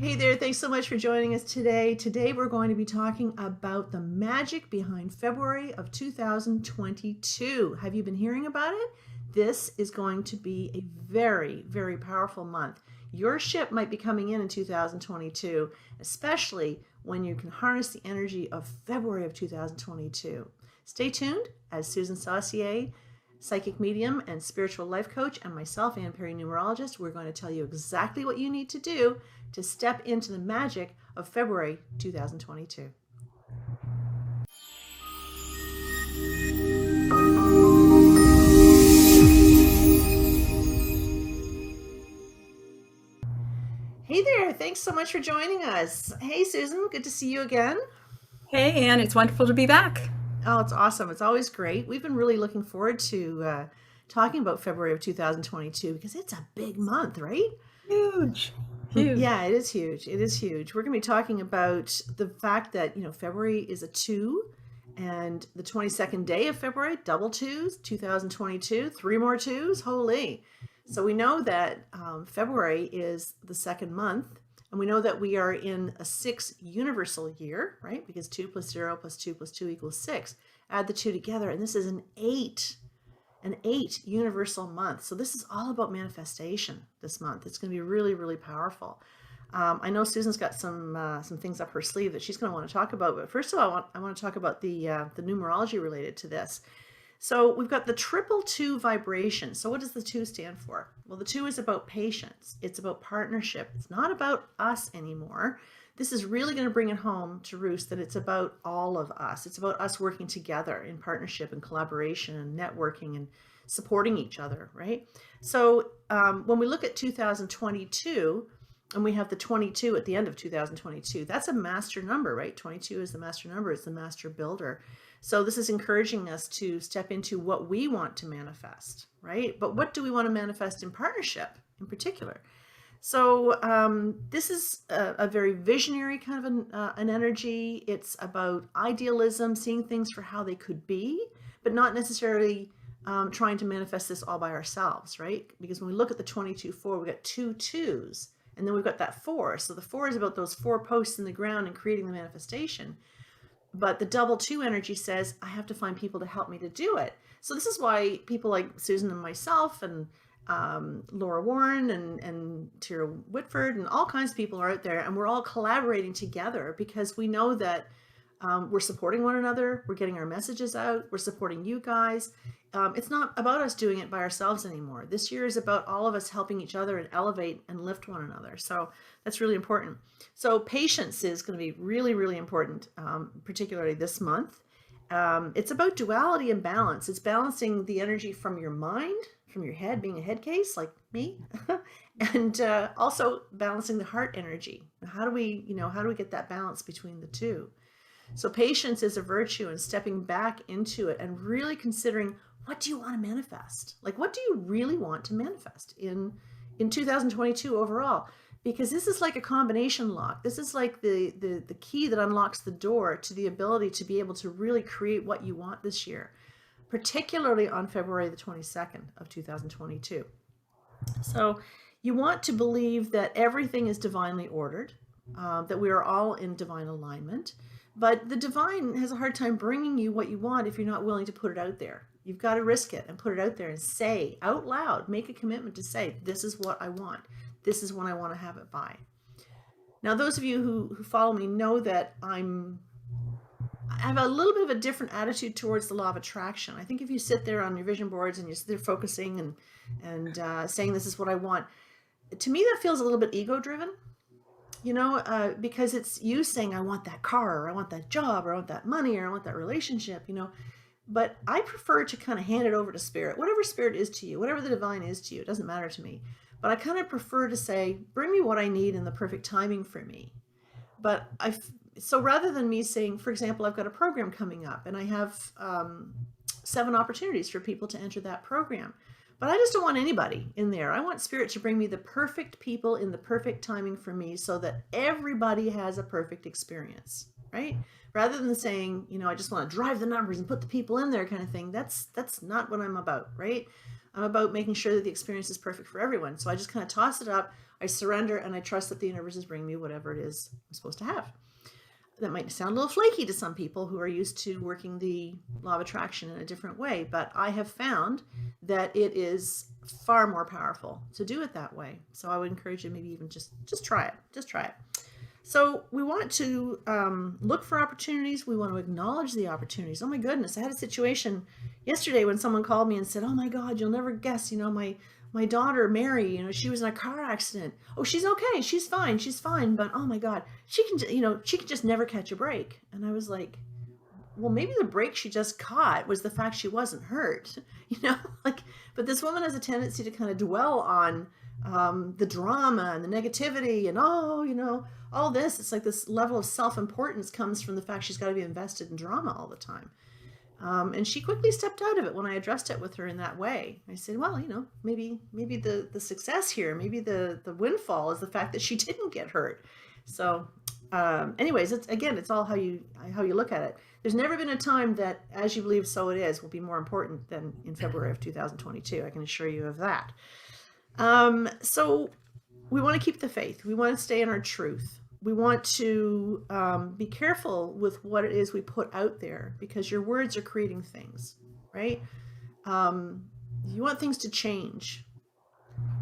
Hey there, thanks so much for joining us today. Today we're going to be talking about the magic behind February of 2022. Have you been hearing about it? This is going to be a very, very powerful month. Your ship might be coming in 2022, especially when you can harness the energy of February of 2022. Stay tuned as Susan Saucier, psychic medium and spiritual life coach, and myself, Ann Perry, numerologist, we're going to tell you exactly what you need to do to step into the magic of February 2022. Hey there, thanks so much for joining us. Hey Susan, good to see you again. Hey, Anne, it's wonderful to be back. Oh, it's awesome. It's always great. We've been really looking forward to talking about February of 2022 because it's a big month, right? Huge, huge. Yeah, it is huge. It is huge. We're going to be talking about the fact that, February is a 2 and the 22nd day of February, double twos, 2022, three more twos. Holy. So we know that February is the second month, and we know that we are in a 6 universal year, right? Because 2 plus 0 plus 2 plus 2 equals 6. Add the two together, and this is an 8 universal month. So this is all about manifestation this month. It's going to be really, really powerful. I know Susan's got some things up her sleeve that she's going to want to talk about. But first of all, I want to talk about the numerology related to this. So we've got the 222 vibration. So what does the 2 stand for? Well, the 2 is about patience. It's about partnership. It's not about us anymore. This is really going to bring it home to roost that it's about all of us. It's about us working together in partnership and collaboration and networking and supporting each other, right? So when we look at 2022 and we have the 22 at the end of 2022, that's a master number, right? 22 is the master number. It's the master builder. So this is encouraging us to step into what we want to manifest, right? But what do we want to manifest in partnership in particular? So this is a very visionary kind of an energy. It's about idealism, seeing things for how they could be, but not necessarily trying to manifest this all by ourselves, right? Because when we look at the 22-4, we've got 2 2s, and then we've got that 4. So the 4 is about those 4 posts in the ground and creating the manifestation. But the double 2 energy says, I have to find people to help me to do it. So this is why people like Susan and myself and Laura Warren and Tara Whitford and all kinds of people are out there, and we're all collaborating together because we know that we're supporting one another, we're getting our messages out, we're supporting you guys. It's not about us doing it by ourselves anymore. This year is about all of us helping each other and elevate and lift one another. So that's really important. So patience is going to be really, really important, particularly this month. It's about duality and balance. It's balancing the energy from your mind, from your head, being a head case like me, and also balancing the heart energy. How do we get that balance between the two? So patience is a virtue, and stepping back into it and really considering, what do you want to manifest? Like, what do you really want to manifest in 2022 overall? Because this is like a combination lock. This is like the key that unlocks the door to the ability to be able to really create what you want this year, particularly on February the 22nd of 2022. So you want to believe that everything is divinely ordered, that we are all in divine alignment, but the divine has a hard time bringing you what you want if you're not willing to put it out there. You've got to risk it and put it out there and say out loud, make a commitment to say, this is what I want. This is when I want to have it by. Now, those of you who follow me know that I have a little bit of a different attitude towards the law of attraction. I think if you sit there on your vision boards and you sit there focusing and saying, this is what I want, to me, that feels a little bit ego driven, because it's you saying, I want that car, or I want that job, or I want that money, or I want that relationship, but I prefer to kind of hand it over to spirit, whatever spirit is to you, whatever the divine is to you, it doesn't matter to me. But I kind of prefer to say, bring me what I need in the perfect timing for me. But so rather than me saying, for example, I've got a program coming up and I have 7 opportunities for people to enter that program. But I just don't want anybody in there. I want spirit to bring me the perfect people in the perfect timing for me so that everybody has a perfect experience, right? Rather than saying, I just want to drive the numbers and put the people in there kind of thing. That's not what I'm about, right? I'm about making sure that the experience is perfect for everyone. So I just kind of toss it up. I surrender, and I trust that the universe is bringing me whatever it is I'm supposed to have. That might sound a little flaky to some people who are used to working the law of attraction in a different way, but I have found that it is far more powerful to do it that way. So I would encourage you, maybe even just try it. Just try it. So we want to look for opportunities. We want to acknowledge the opportunities. Oh my goodness, I had a situation yesterday when someone called me and said, "Oh my God, you'll never guess. My daughter Mary, she was in a car accident. Oh, she's okay. She's fine. But oh my God, she can just never catch a break." And I was like, well, maybe the break she just caught was the fact she wasn't hurt, but this woman has a tendency to kind of dwell on the drama and the negativity and, all this. It's like this level of self-importance comes from the fact she's got to be invested in drama all the time. And she quickly stepped out of it when I addressed it with her in that way. I said, well, maybe the success here, maybe the windfall is the fact that she didn't get hurt. So anyways, it's all how you look at it. There's never been a time that as you believe so it is will be more important than in February of 2022. I can assure you of that. So we want to keep the faith. We want to stay in our truth. We want to be careful with what it is we put out there, because your words are creating things, right? You want things to change.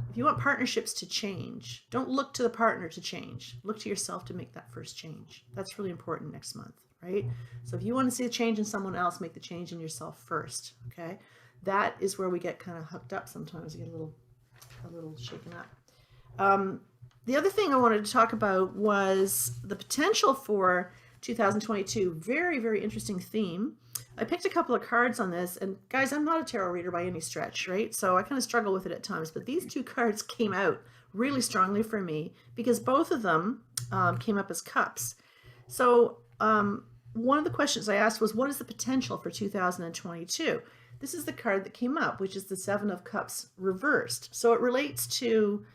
If you want partnerships to change, don't look to the partner to change. Look to yourself to make that first change. That's really important next month, right? So if you want to see a change in someone else, make the change in yourself first, okay? That is where we get kind of hooked up sometimes. We get a little shaken up. The other thing I wanted to talk about was the potential for 2022. Very, very interesting theme. I picked a couple of cards on this, and guys, I'm not a tarot reader by any stretch, right? So I kind of struggle with it at times, but these two cards came out really strongly for me because both of them came up as cups. So one of the questions I asked was, what is the potential for 2022? This is the card that came up, which is the Seven of Cups reversed. So it relates to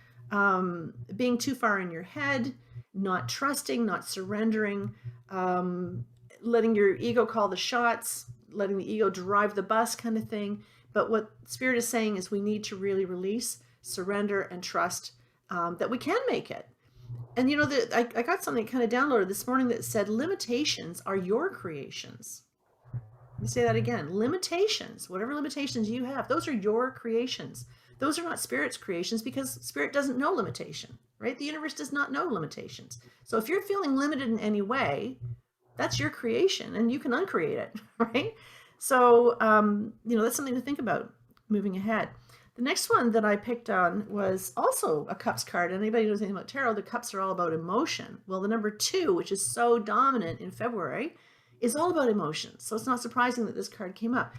being too far in your head, not trusting, not surrendering, letting your ego call the shots, letting the ego drive the bus kind of thing. But what Spirit is saying is we need to really release, surrender, and trust that we can make it. And I got something kind of downloaded this morning that said limitations are your creations. Let me say that again. Limitations, whatever limitations you have, those are your creations. Those are not Spirit's creations, because Spirit doesn't know limitation, right? The universe does not know limitations. So if you're feeling limited in any way, that's your creation, and you can uncreate it, right? So, that's something to think about moving ahead. The next one that I picked on was also a cups card. Anybody who knows anything about tarot, the cups are all about emotion. Well, the number 2, which is so dominant in February, is all about emotion. So it's not surprising that this card came up.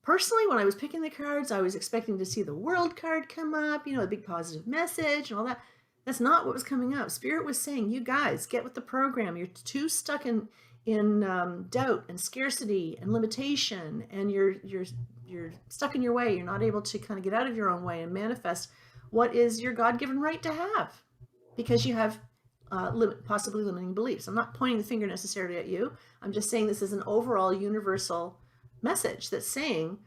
Personally, when I was picking the cards, I was expecting to see the World card come up, a big positive message and all that. That's not what was coming up. Spirit was saying, you guys, get with the program. You're too stuck in doubt and scarcity and limitation, and you're stuck in your way. You're not able to kind of get out of your own way and manifest what is your God-given right to have, because you have possibly limiting beliefs. I'm not pointing the finger necessarily at you. I'm just saying this is an overall universal message that's saying,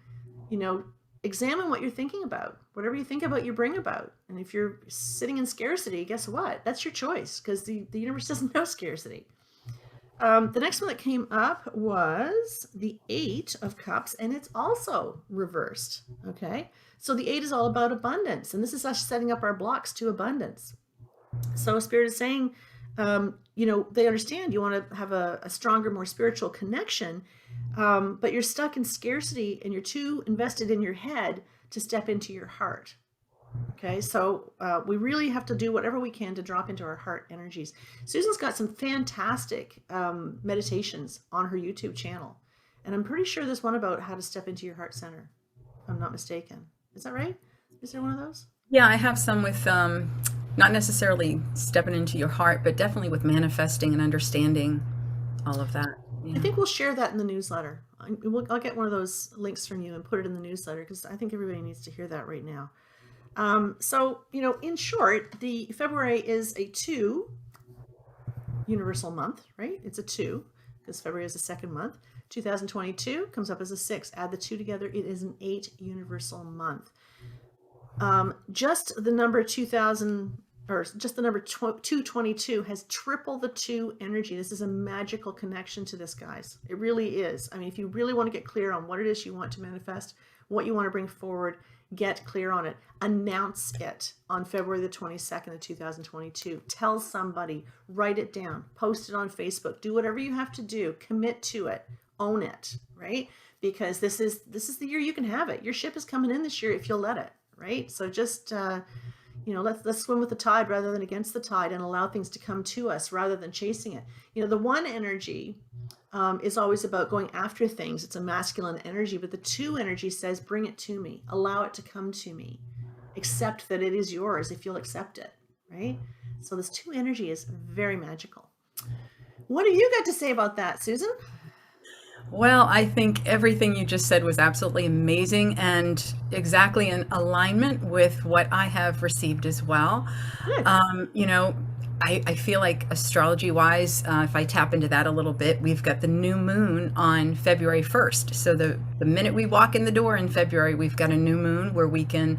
examine what you're thinking about. Whatever you think about, you bring about. And if you're sitting in scarcity, guess what? That's your choice, because the universe doesn't know scarcity. The next one that came up was the 8 of Cups, and it's also reversed. Okay, so the 8 is all about abundance, and this is us setting up our blocks to abundance. So Spirit is saying, they understand you want to have a stronger, more spiritual connection, but you're stuck in scarcity and you're too invested in your head to step into your heart. Okay, so we really have to do whatever we can to drop into our heart energies. Susan's got some fantastic meditations on her YouTube channel, and I'm pretty sure there's one about how to step into your heart center, if I'm not mistaken. Is that right? Is there one of those? Yeah, I have some with not necessarily stepping into your heart, but definitely with manifesting and understanding all of that. Yeah. I think we'll share that in the newsletter. I'll get one of those links from you and put it in the newsletter, because I think everybody needs to hear that right now. So, in short, the February is a 2 universal month, right? It's a 2 because February is the second month. 2022 comes up as a 6. Add the 2 together, it is an 8 universal month. Just the number 2000 or just the number 222 has triple the 2 energy. This is a magical connection to this, guys. It really is. I mean, if you really want to get clear on what it is you want to manifest, what you want to bring forward, get clear on it. Announce it on February the 22nd of 2022. Tell somebody, write it down, post it on Facebook, do whatever you have to do, commit to it, own it, right? Because this is the year you can have it. Your ship is coming in this year if you'll let it, right? So just let's swim with the tide rather than against the tide, and allow things to come to us rather than chasing it. The 1 energy is always about going after things. It's a masculine energy, but the 2 energy says, bring it to me, allow it to come to me, accept that it is yours if you'll accept it, right? So this 2 energy is very magical. What do you got to say about that, Susan? Well, I think everything you just said was absolutely amazing and exactly in alignment with what I have received as well. Good. I feel like astrology wise, if I tap into that a little bit, we've got the new moon on February 1st. So the minute we walk in the door in February, we've got a new moon where we can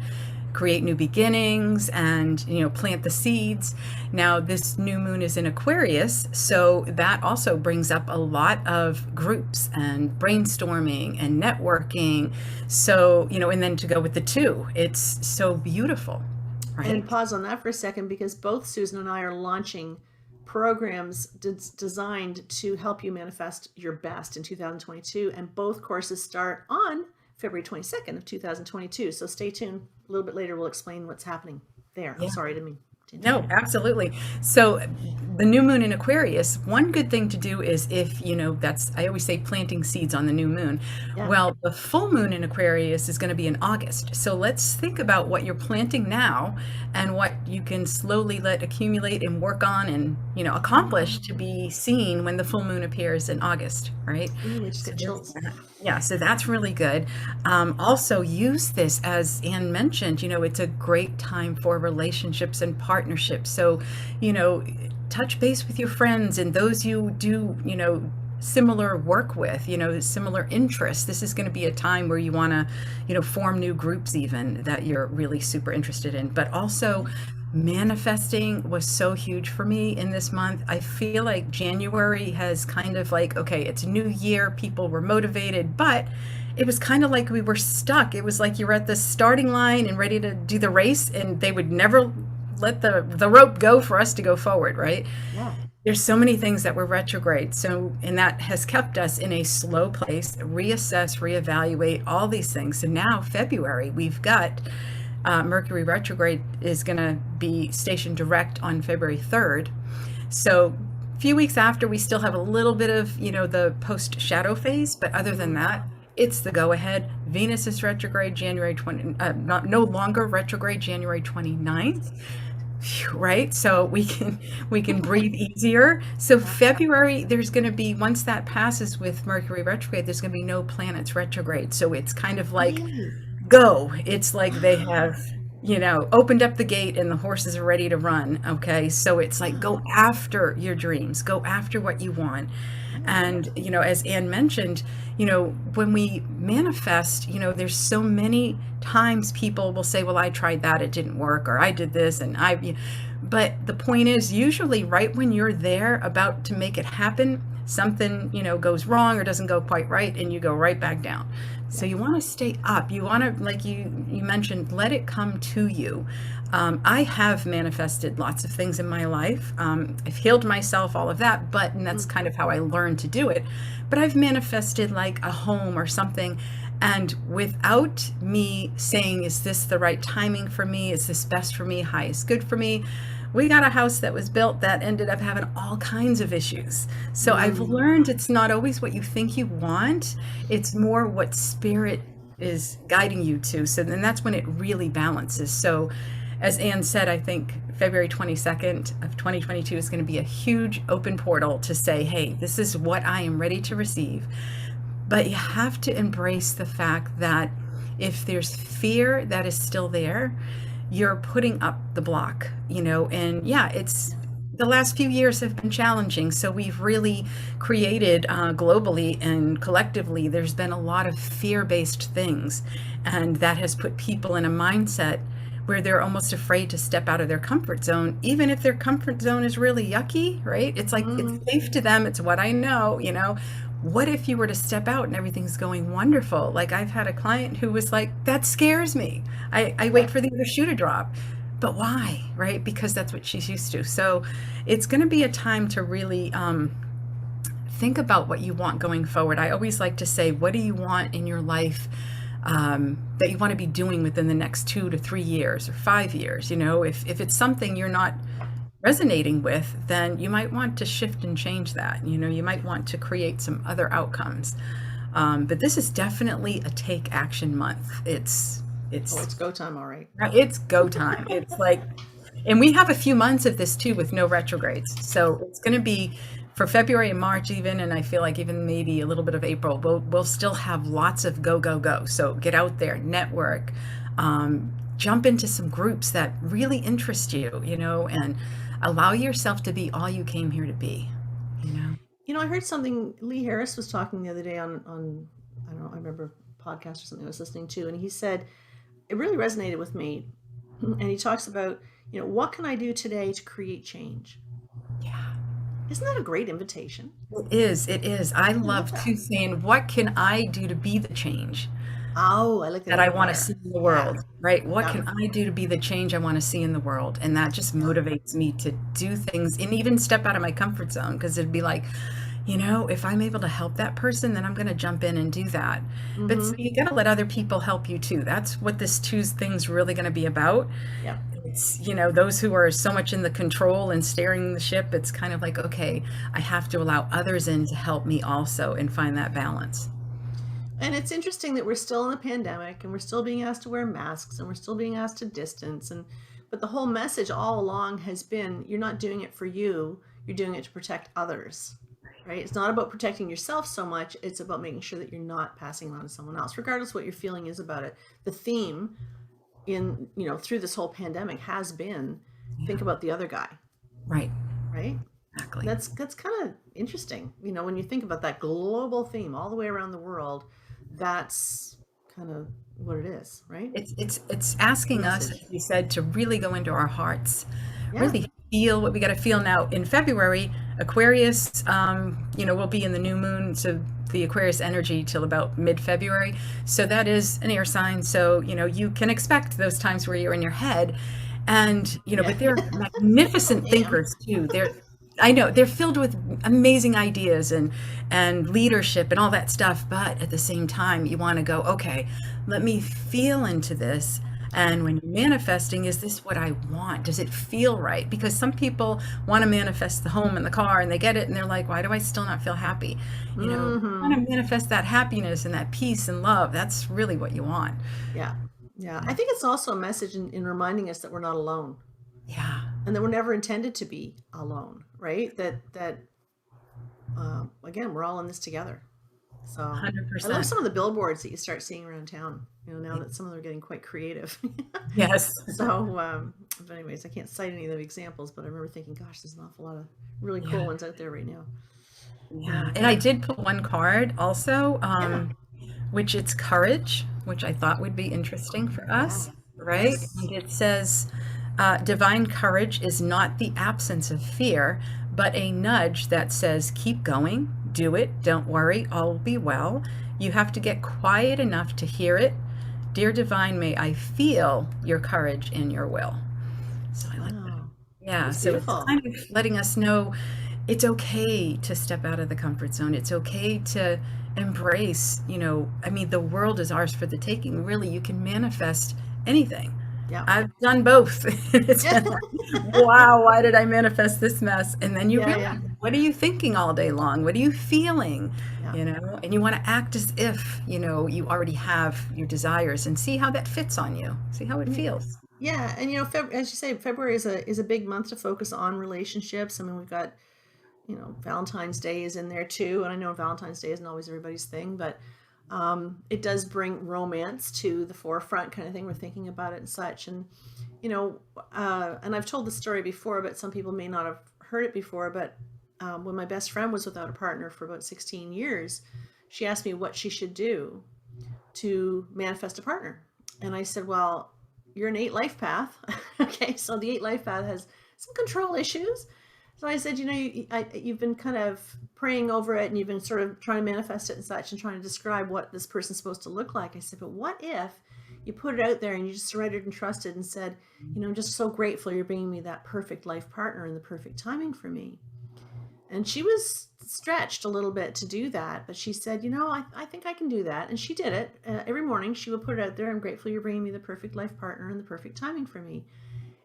create new beginnings and, plant the seeds. Now, this new moon is in Aquarius, so that also brings up a lot of groups and brainstorming and networking. So, and then to go with the 2, it's so beautiful. Right? And pause on that for a second, because both Susan and I are launching programs designed to help you manifest your best in 2022. And both courses start on February 22nd of 2022. So stay tuned. A little bit later, we'll explain what's happening there. Yeah. I'm sorry to me. No, absolutely. So the new moon in Aquarius, one good thing to do is if, I always say planting seeds on the new moon. Yeah. Well, the full moon in Aquarius is going to be in August. So let's think about what you're planting now and what you can slowly let accumulate and work on and, accomplish to be seen when the full moon appears in August, right? So that's really good. Also use this, as Anne mentioned, it's a great time for relationships and partnerships. So, touch base with your friends and those you do, similar work with, similar interests. This is going to be a time where you want to, form new groups even that you're really super interested in. But also manifesting was so huge for me in this month. I feel like January has kind of like, okay, it's a new year, people were motivated, but it was kind of like we were stuck. It was like you were at the starting line and ready to do the race, and they would never let the rope go for us to go forward, right? Yeah. There's so many things that were retrograde. And that has kept us in a slow place, reassess, reevaluate, all these things. So now February, we've got Mercury retrograde is going to be stationed direct on February 3rd. So a few weeks after, we still have a little bit of, the post shadow phase, but other than that, it's the go ahead. Venus is retrograde January 20, no longer retrograde January 29th. Right? So we can breathe easier. So February, there's going to be, once that passes with Mercury retrograde, there's going to be no planets retrograde. So it's kind of like, go. It's like they have, opened up the gate and the horses are ready to run. Okay. So it's like, go after your dreams, go after what you want. And, as Anne mentioned, when we manifest, there's so many times people will say, well, I tried that, it didn't work, or I did this, and but the point is, usually right when you're there about to make it happen, something, goes wrong or doesn't go quite right, and you go right back down. So you want to stay up. You want to, like you mentioned, let it come to you. I have manifested lots of things in my life. I've healed myself, all of that, and that's kind of how I learned to do it. But I've manifested like a home or something, and without me saying, is this the right timing for me? Is this best for me? Highest good for me? We got a house that was built that ended up having all kinds of issues. So I've learned it's not always what you think you want. It's more what spirit is guiding you to. So then that's when it really balances. So as Anne said, I think February 22nd of 2022 is going to be a huge open portal to say, hey, this is what I am ready to receive. But you have to embrace the fact that if there's fear that is still there, you're putting up the block, and it's the last few years have been challenging. So we've really created globally and collectively, there's been a lot of fear-based things, and that has put people in a mindset where they're almost afraid to step out of their comfort zone, even if their comfort zone is really yucky, right? It's like it's Mm, safe to them, it's what I know, you know. What if you were to step out and everything's going wonderful? Like I've had a client who was like, that scares me. I yeah. wait for the other shoe to drop. But why, right? Because that's what she's used to. So it's going to be a time to really think about what you want going forward. I always like to say, what do you want in your life that you want to be doing within the next 2 to 3 years or 5 years? You know, if it's something you're not resonating with, then you might want to shift and change that. You know, you might want to create some other outcomes. But this is definitely a take action month. Oh, it's go time, all right. It's go time. It's like, and we have a few months of this too with no retrogrades. So it's going to be for February and March even, and I feel like even maybe a little bit of April. We'll still have lots of go go go. So get out there, network, jump into some groups that really interest you, you know, and allow yourself to be all you came here to be. You know. You know, I heard something Lee Harris was talking the other day on I don't know, I remember a podcast or something I was listening to, and he said it really resonated with me. And he talks about, you know, what can I do today to create change? Yeah. Isn't that a great invitation? It is. It is. I I love love that. to saying, what can I do to be the change Oh, I like that that I even want to better. see in the Yeah, world, right? What yeah. can I do to be the change I want to see in the world? And that just motivates me to do things and even step out of my comfort zone because it'd be like, you know, if I'm able to help that person, then I'm going to jump in and do that. But so Mm-hmm. you got to let other people help you too. That's what this Tuesday thing's really going to be about. Yeah. It's, you know, those who are so much in the control and steering the ship, it's kind of like, okay, I have to allow others in to help me also and find that balance. And it's interesting that we're still in the pandemic and we're still being asked to wear masks and we're still being asked to distance, and but the whole message all along has been you're not doing it for you, you're doing it to protect others. Right? It's not about protecting yourself so much, it's about making sure that you're not passing it on to someone else, regardless what your feeling is about it. The theme in, you know, through this whole pandemic has been think Yeah, about the other guy, right. right? And Exactly. that's kind of interesting. You know, when you think about that global theme all the way around the world, that's kind of what it is, right? It's It's the asking us, message. as you said, to really go into our hearts, Yeah. really feel what we got to feel. Now in February, Aquarius, you know, will be in the new moon, so the Aquarius energy till about mid-February. So that is an air sign. So you know, you can expect those times where you're in your head, and you know, Yeah. but they're Oh, magnificent damn. thinkers too. They're I know they're filled with amazing ideas and leadership and all that stuff, but at the same time, you want to go, okay, let me feel into this. And when you're manifesting, is this what I want? Does it feel right? Because some people want to manifest the home and the car and they get it and they're like, why do I still not feel happy? You know, you want Mm-hmm. to manifest that happiness and that peace and love. That's really what you want. Yeah. Yeah. I think it's also a message in reminding us that we're not alone Yeah, and that we're never intended to be alone, right? Again, we're all in this together. So I love 100%. some of the billboards that you start seeing around town, you know, now that some of them are getting quite creative. Yes. So, but anyways, I can't cite any of the examples, but I remember thinking, gosh, there's an awful lot of really cool Yeah. ones out there right now. Yeah. Yeah. And I did pull one card also, Yeah. which it's courage, which I thought would be interesting for Yeah. us, right? Yes. And it says, divine courage is not the absence of fear, but a nudge that says, keep going, do it, don't worry, all will be well. You have to get quiet enough to hear it. Dear divine, may I feel your courage and your will. So I like that. Wow. Yeah, That's so it's beautiful. kind of letting us know it's okay to step out of the comfort zone. It's okay to embrace, you know, I mean, the world is ours for the taking. Really, you can manifest anything. Yeah. I've done both. It's Yeah. been like, wow, why did I manifest this mess? And then you Yeah. Yeah. realize, what are you thinking all day long? What are you feeling? Yeah. You know, and you want to act as if, you know, you already have your desires and see how that fits on you. See how it feels. Yeah. And, you know, as you say, February is a big month to focus on relationships. I mean, we've got, you know, Valentine's Day is in there too. And I know Valentine's Day isn't always everybody's thing, but it does bring romance to the forefront, kind of thing. We're thinking about it and such. And, you know, and I've told the story before, but some people may not have heard it before. But when my best friend was without a partner for about 16 years, she asked me what she should do to manifest a partner. And I said, well, you're an 8 life path. Okay, so the 8 life path has some control issues. So I said, you've been kind of praying over it and you've been sort of trying to manifest it and such and trying to describe what this person's supposed to look like. I said, but what if you put it out there and you just surrendered and trusted and said, I'm just so grateful you're bringing me that perfect life partner and the perfect timing for me. And she was stretched a little bit to do that, but she said, I think I can do that. And she did it. Every morning she would put it out there. I'm grateful you're bringing me the perfect life partner and the perfect timing for me.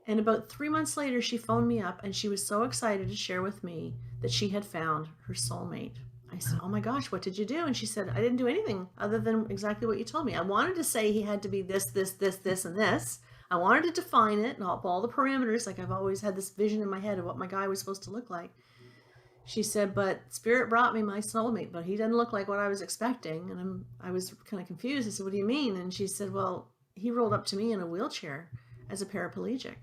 And about 3 months later, she phoned me up and she was so excited to share with me that she had found her soulmate. I said, oh my gosh, what did you do? And she said, I didn't do anything other than exactly what you told me. I wanted to say he had to be this, this, this, this, and this. I wanted to define it and all the parameters. Like I've always had this vision in my head of what my guy was supposed to look like. She said, but Spirit brought me my soulmate, but he doesn't look like what I was expecting. And I was kind of confused. I said, what do you mean? And she said, well, he rolled up to me in a wheelchair as a paraplegic.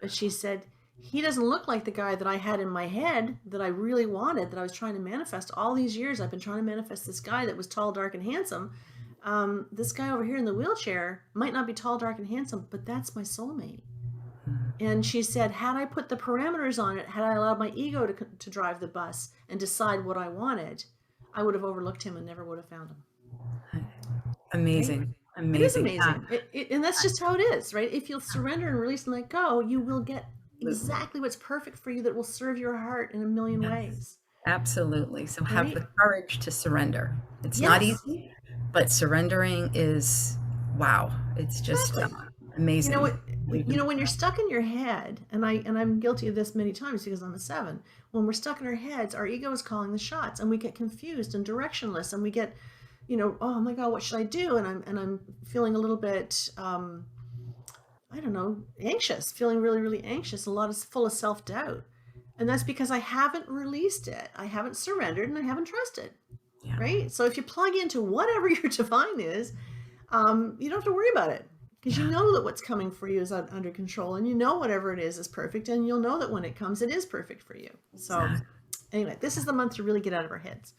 But she said, he doesn't look like the guy that I had in my head that I really wanted, that I was trying to manifest. All these years I've been trying to manifest this guy that was tall, dark, and handsome. This guy over here in the wheelchair might not be tall, dark, and handsome, but that's my soulmate. And she said, had I put the parameters on it, had I allowed my ego to drive the bus and decide what I wanted, I would have overlooked him and never would have found him. Amazing. Right? Amazing. It is amazing. And that's just how it is, right? If you'll surrender and release and let go, you will get exactly what's perfect for you that will serve your heart in a million ways. Absolutely. So have Right? the courage to surrender. It's Yes. not easy, but surrendering is, wow. It's just amazing. When you're stuck in your head, and I'm guilty of this many times because I'm a 7. When we're stuck in our heads, our ego is calling the shots, and we get confused and directionless, and we get, oh my God, what should I do? And I'm feeling a little bit, I don't know, anxious, feeling really, really anxious, full of self-doubt. And that's because I haven't released it. I haven't surrendered and I haven't trusted. Yeah. Right? So if you plug into whatever your divine is, you don't have to worry about it. Because you know that what's coming for you is under control, and whatever it is perfect, and you'll know that when it comes, it is perfect for you. So anyway, this is the month to really get out of our heads.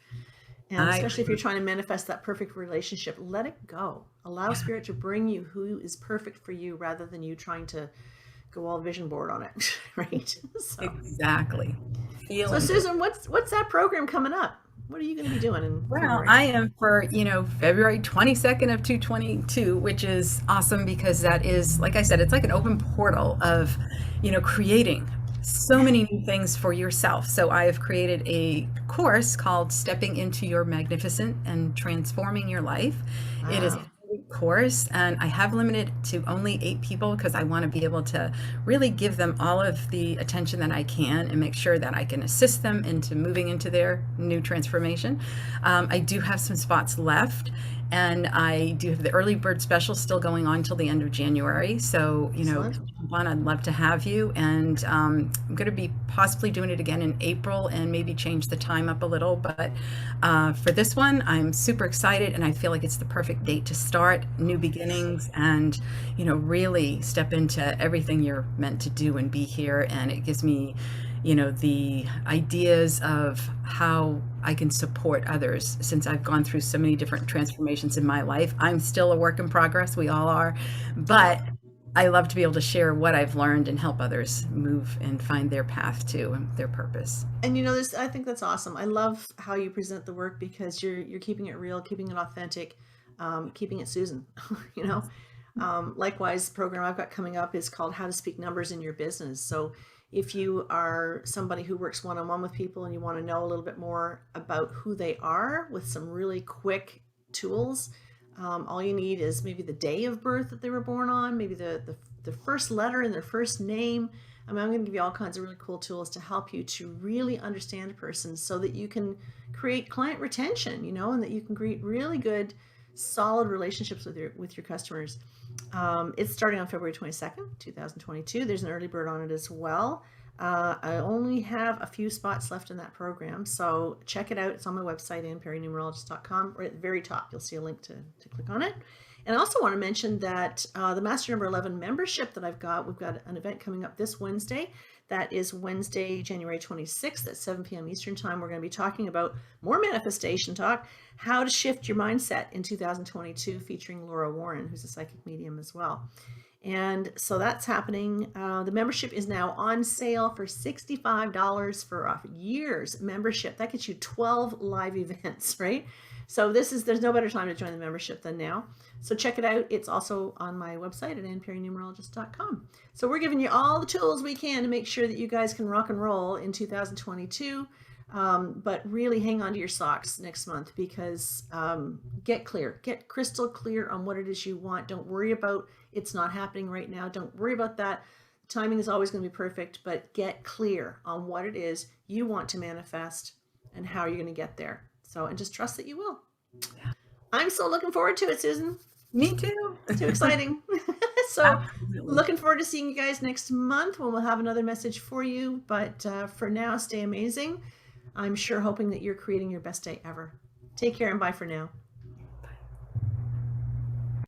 And especially if you're trying to manifest that perfect relationship, let it go. Allow Spirit to bring you who is perfect for you rather than you trying to go all vision board on it, right? Exactly. So Susan, what's that program coming up? What are you going to be doing? Well, I am for, February 22nd of 2022, which is awesome because that is, like I said, it's like an open portal of, creating so many new things for yourself. So I have created a course called Stepping into Your Magnificent and Transforming Your Life. Wow. It is a course, and I have limited to only 8 people because I want to be able to really give them all of the attention that I can and make sure that I can assist them into moving into their new transformation. I do have some spots left, and I do have the early bird special still going on till the end of January. So, I'd love to have you. And I'm going to be possibly doing it again in April and maybe change the time up a little. But for this one, I'm super excited, and I feel like it's the perfect date to start new beginnings and, really step into everything you're meant to do and be here. And it gives me the ideas of how I can support others since I've gone through so many different transformations in my life. I'm still a work in progress. We all are. But I love to be able to share what I've learned and help others move and find their path to and their purpose. And I think that's awesome. I love how you present the work because you're keeping it real, keeping it authentic, keeping it Susan, Likewise, the program I've got coming up is called How to Speak Numbers in Your Business. So if you are somebody who works one-on-one with people and you want to know a little bit more about who they are with some really quick tools, all you need is maybe the day of birth that they were born on, maybe the first letter in their first name. I'm going to give you all kinds of really cool tools to help you to really understand a person so that you can create client retention, and that you can create really good, solid relationships with your customers. It's starting on February 22nd, 2022. There's an early bird on it as well. I only have a few spots left in that program, so check it out. It's on my website, AnnPerryNumerologist.com. Right at the very top, you'll see a link to click on it. And I also want to mention that the Master Number 11 membership that we've got an event coming up this Wednesday. That is Wednesday, January 26th at 7 p.m. Eastern Time. We're going to be talking about more manifestation talk, how to shift your mindset in 2022, featuring Laura Warren, who's a psychic medium as well. And so that's happening. The membership is now on sale for $65 for a year's membership. That gets you 12 live events, right? So there's no better time to join the membership than now. So check it out. It's also on my website at annperrynumerologist.com. So we're giving you all the tools we can to make sure that you guys can rock and roll in 2022. But really hang on to your socks next month, because get crystal clear on what it is you want. Don't worry about it's not happening right now. Don't worry about that. Timing is always going to be perfect, but get clear on what it is you want to manifest and how you're going to get there. So, and just trust that you will. Yeah. I'm so looking forward to it, Susan. Me too. Too exciting. So Absolutely. looking forward to seeing you guys next month when we'll have another message for you. But for now, stay amazing. I'm sure hoping that you're creating your best day ever. Take care and bye for now.